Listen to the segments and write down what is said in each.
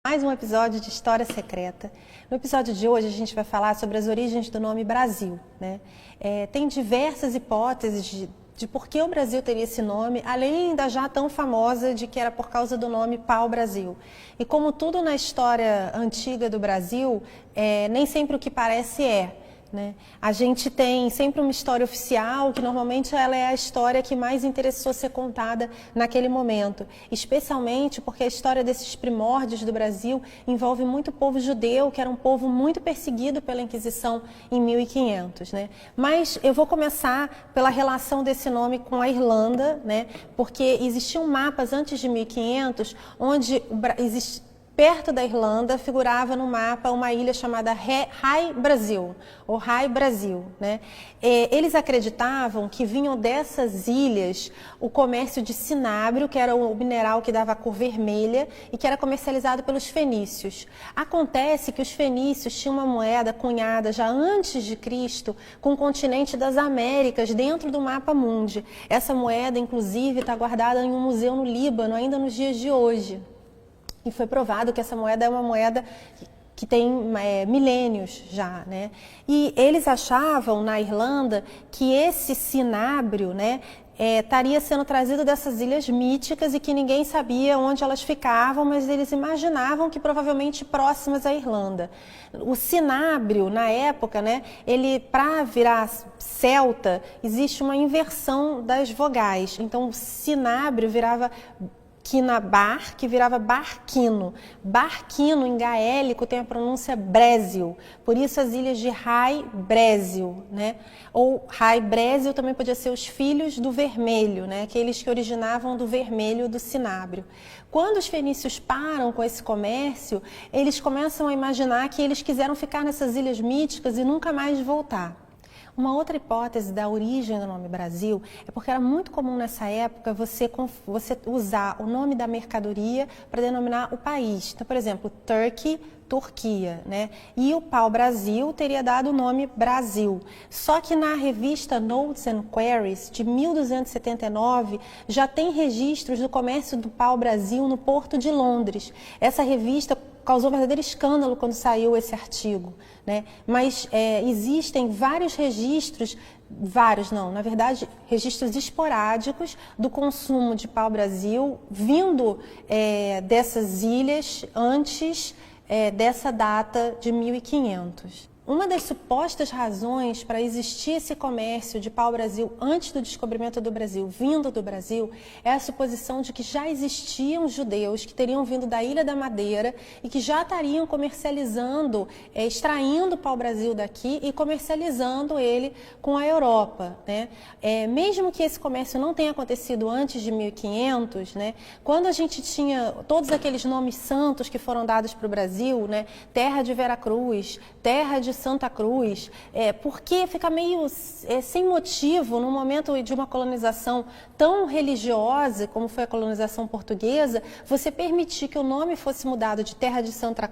Mais um episódio de História Secreta. No episódio de hoje a gente vai falar sobre as origens do nome Brasil, né? Tem diversas hipóteses de por que o Brasil teria esse nome, além da já tão famosa de que era por causa do nome pau-brasil. E como tudo na história antiga do Brasil, nem sempre o que parece é. Né? A gente tem sempre uma história oficial, que normalmente ela é a história que mais interessou ser contada naquele momento, especialmente porque a história desses primórdios do Brasil envolve muito o povo judeu, que era um povo muito perseguido pela Inquisição em 1500. Né? Mas eu vou começar pela relação desse nome com a Irlanda, né? Porque existiam mapas antes de 1500, onde perto da Irlanda figurava no mapa uma ilha chamada High Brasil, ou High Brasil. Né? Eles acreditavam que vinham dessas ilhas o comércio de cinábrio, que era o mineral que dava a cor vermelha e que era comercializado pelos fenícios. Acontece que os fenícios tinham uma moeda cunhada já antes de Cristo com o continente das Américas dentro do mapa mundi. Essa moeda, inclusive, está guardada em um museu no Líbano ainda nos dias de hoje. E foi provado que essa moeda é uma moeda que tem milênios já, né? E eles achavam na Irlanda que esse cinábrio, né, estaria sendo trazido dessas ilhas míticas e que ninguém sabia onde elas ficavam, mas eles imaginavam que provavelmente próximas à Irlanda. O cinábrio, na época, né, ele, para virar celta, existe uma inversão das vogais. Então, o cinábrio virava quinabar, que virava barquino. Barquino, em gaélico, tem a pronúncia Brésil. Por isso as ilhas de High Brasil, né? Ou High Brasil também podia ser os filhos do vermelho, né? Aqueles que originavam do vermelho do cinábrio. Quando os fenícios param com esse comércio, eles começam a imaginar que eles quiseram ficar nessas ilhas míticas e nunca mais voltar. Uma outra hipótese da origem do nome Brasil é porque era muito comum nessa época você usar o nome da mercadoria para denominar o país. Então, por exemplo, Turkey, Turquia, né? E o pau-brasil teria dado o nome Brasil. Só que na revista Notes and Queries, de 1279, já tem registros do comércio do pau-brasil no Porto de Londres. Essa revista causou um verdadeiro escândalo quando saiu esse artigo, né? Mas existem vários registros, na verdade, registros esporádicos do consumo de pau-brasil vindo dessas ilhas antes dessa data de 1500. Uma das supostas razões para existir esse comércio de pau-brasil antes do descobrimento do Brasil, vindo do Brasil, é a suposição de que já existiam judeus que teriam vindo da Ilha da Madeira e que já estariam comercializando, extraindo o pau-brasil daqui e comercializando ele com a Europa. Né? Mesmo que esse comércio não tenha acontecido antes de 1500, né, quando a gente tinha todos aqueles nomes santos que foram dados para o Brasil, né, terra de Veracruz, terra de Santa Cruz, porque fica meio sem motivo no momento de uma colonização tão religiosa como foi a colonização portuguesa, você permitir que o nome fosse mudado de terra de Santa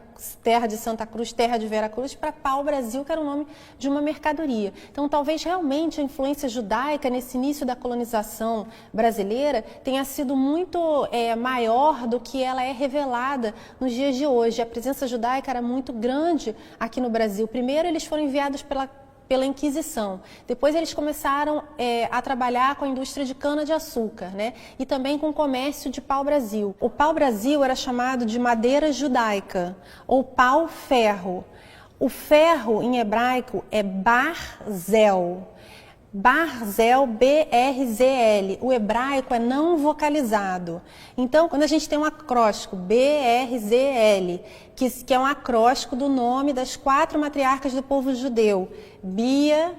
Cruz, terra de Veracruz para pau-brasil, que era o nome de uma mercadoria. Então, talvez realmente a influência judaica nesse início da colonização brasileira tenha sido muito maior do que ela é revelada nos dias de hoje. A presença judaica era muito grande aqui no Brasil. Primeiro, eles foram enviados pela Inquisição. Depois, eles começaram a trabalhar com a indústria de cana-de-açúcar, né? E também com o comércio de pau-brasil. O pau-brasil era chamado de madeira judaica, ou pau-ferro. O ferro, em hebraico, é barzel. Barzel, B-R-Z-L. O hebraico é não vocalizado. Então, quando a gente tem um acróstico, B-R-Z-L, que é um acróstico do nome das 4 matriarcas do povo judeu, Bia,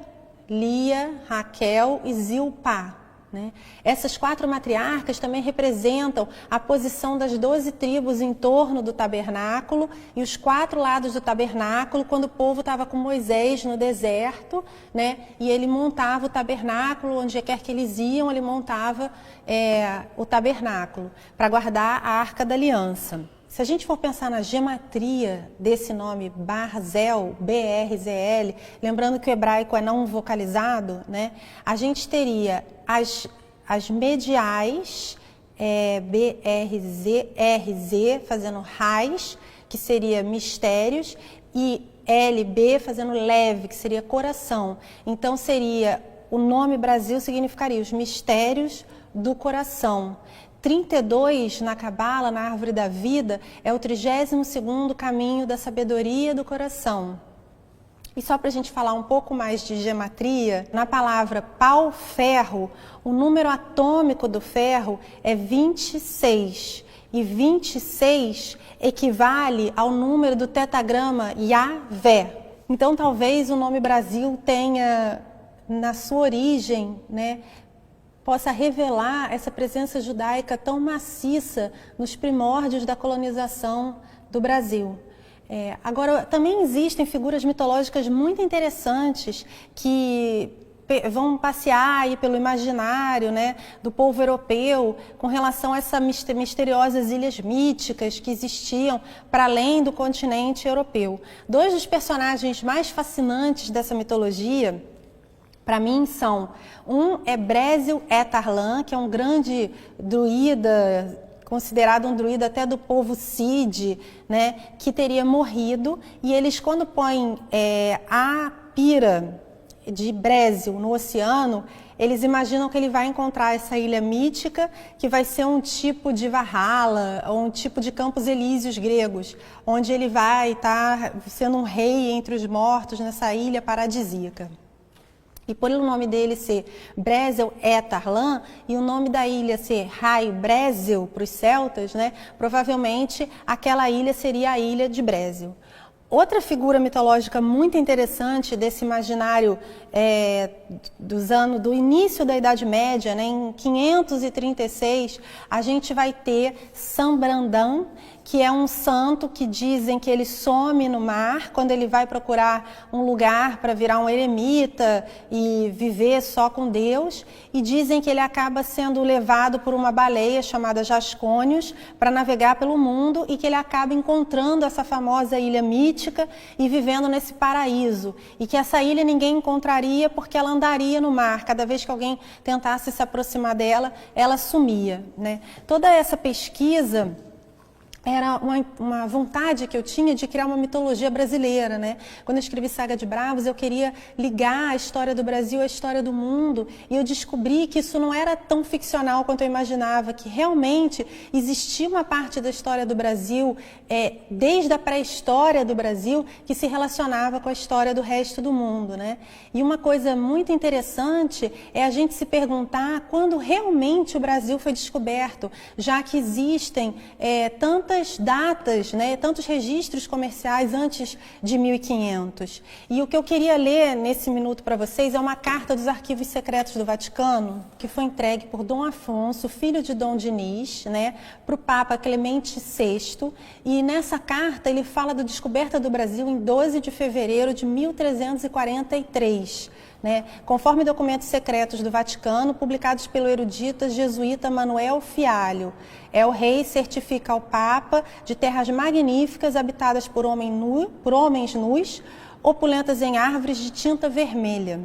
Lia, Raquel e Zilpá. Né? Essas 4 matriarcas também representam a posição das 12 tribos em torno do tabernáculo e os 4 lados do tabernáculo quando o povo estava com Moisés no deserto, né? E ele montava o tabernáculo, onde quer que eles iam, ele montava o tabernáculo para guardar a Arca da Aliança. Se a gente for pensar na gematria desse nome Barzel, B-R-Z-L, lembrando que o hebraico é não vocalizado, né? A gente teria as mediais, B-R-Z, fazendo raiz, que seria mistérios, e LB fazendo leve, que seria coração. Então seria, o nome Brasil significaria os mistérios do coração. 32 na Cabala, na árvore da vida, é o 32º caminho da sabedoria do coração. E só para a gente falar um pouco mais de gematria, na palavra pau-ferro, o número atômico do ferro é 26. E 26 equivale ao número do tetagrama Yahvé. Então talvez o nome Brasil tenha, na sua origem, né, possa revelar essa presença judaica tão maciça nos primórdios da colonização do Brasil. Agora, também existem figuras mitológicas muito interessantes que vão passear aí pelo imaginário, né, do povo europeu com relação a essas misteriosas ilhas míticas que existiam para além do continente europeu. Dois dos personagens mais fascinantes dessa mitologia, para mim, são, um é Brésil Etarlan, que é um grande druida, considerado um druida até do povo Cid, né, que teria morrido, e eles, quando põem a pira de Brésil no oceano, eles imaginam que ele vai encontrar essa ilha mítica, que vai ser um tipo de Valhalla, ou um tipo de Campos Elíseos gregos, onde ele vai estar sendo um rei entre os mortos nessa ilha paradisíaca. E por o nome dele ser Brésil Etarlan e o nome da ilha ser Raio Brésil para os celtas, né, provavelmente aquela ilha seria a ilha de Brésil. Outra figura mitológica muito interessante desse imaginário do início da Idade Média, né, em 536, a gente vai ter São Brandão, que é um santo que dizem que ele some no mar quando ele vai procurar um lugar para virar um eremita e viver só com Deus, e dizem que ele acaba sendo levado por uma baleia chamada Jascônios para navegar pelo mundo, e que ele acaba encontrando essa famosa ilha mítica e vivendo nesse paraíso, e que essa ilha ninguém encontraria porque ela andaria no mar. Cada vez que alguém tentasse se aproximar dela, ela sumia, né? Toda essa pesquisa era uma vontade que eu tinha de criar uma mitologia brasileira, né? Quando eu escrevi Saga de Bravos, eu queria ligar a história do Brasil à história do mundo, e eu descobri que isso não era tão ficcional quanto eu imaginava, que realmente existia uma parte da história do Brasil, desde a pré-história do Brasil, que se relacionava com a história do resto do mundo, né? E uma coisa muito interessante é a gente se perguntar quando realmente o Brasil foi descoberto, já que existem tantas datas, né, tantos registros comerciais antes de 1500. E o que eu queria ler nesse minuto para vocês é uma carta dos arquivos secretos do Vaticano, que foi entregue por Dom Afonso, filho de Dom Dinis, né, para o Papa Clemente VI. E nessa carta ele fala da descoberta do Brasil em 12 de fevereiro de 1343. Né? Conforme documentos secretos do Vaticano, publicados pelo erudita jesuíta Manuel Fialho, o rei certifica ao Papa de terras magníficas habitadas por homens nus, opulentas em árvores de tinta vermelha.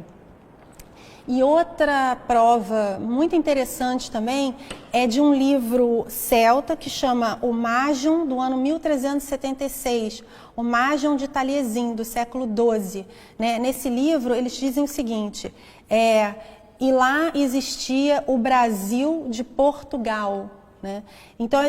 E outra prova muito interessante também é de um livro celta que chama O Magium, do ano 1376, o Magium de Taliesin, do século XII. Né? Nesse livro, eles dizem o seguinte, e lá existia o Brasil de Portugal. Né? Então,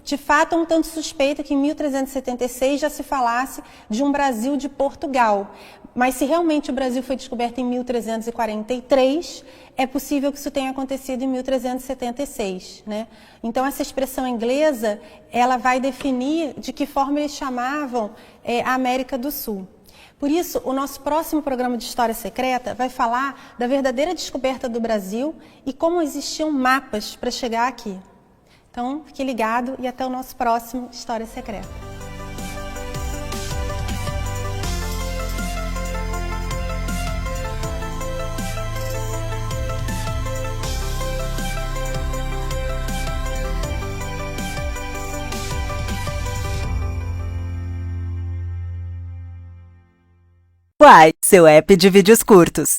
de fato, é um tanto suspeito que em 1376 já se falasse de um Brasil de Portugal. Mas se realmente o Brasil foi descoberto em 1343, é possível que isso tenha acontecido em 1376. Né? Então, essa expressão inglesa, ela vai definir de que forma eles chamavam a América do Sul. Por isso, o nosso próximo programa de História Secreta vai falar da verdadeira descoberta do Brasil e como existiam mapas para chegar aqui. Então, fique ligado e até o nosso próximo História Secreta. Uai, seu app de vídeos curtos.